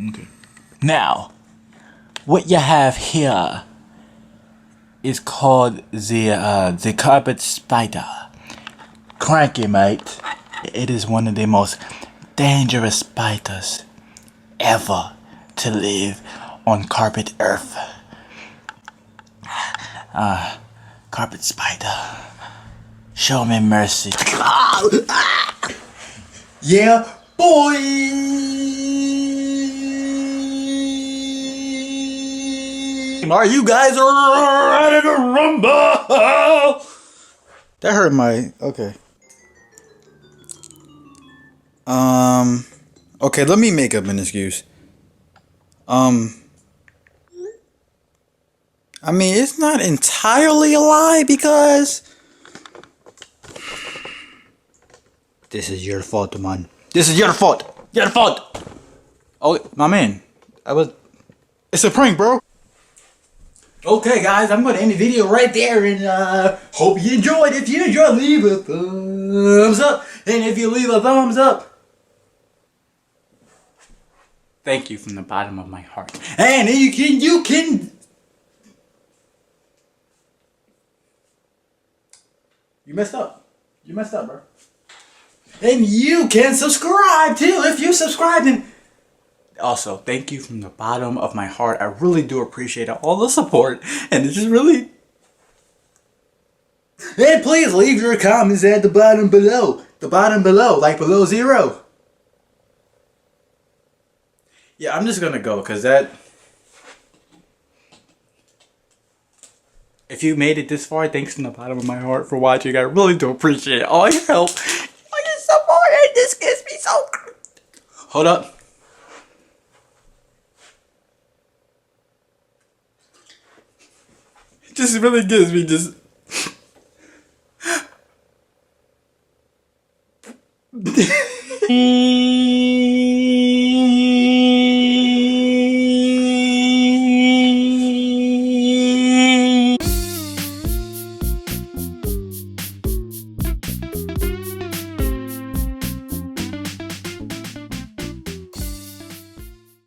Okay. Now, what you have here is called the carpet spider. Cranky, mate. It is one of the most dangerous spiders ever to live on carpet earth. Carpet spider, show me mercy. Yeah, boy. Are you guys ready to rumble? That hurt my, okay. Okay, let me make up an excuse. I mean, it's not entirely a lie because this is your fault, man. This is your fault. Your fault. Oh, my man. It's a prank, bro. Okay, guys, I'm going to end the video right there and hope you enjoyed. If you enjoyed, leave a thumbs up. And if you leave a thumbs up, thank you from the bottom of my heart. And you can. You messed up. You messed up, bro. And you can subscribe too if you subscribe. And also, thank you from the bottom of my heart. I really do appreciate all the support. And it's just really... And please leave your comments at the bottom below. The bottom below, like below 0. Yeah, I'm just gonna go because that... If you made it this far, thanks from the bottom of my heart for watching. I really do appreciate all your help, all your support, and this gets me so... Hold up. It just really gives me just...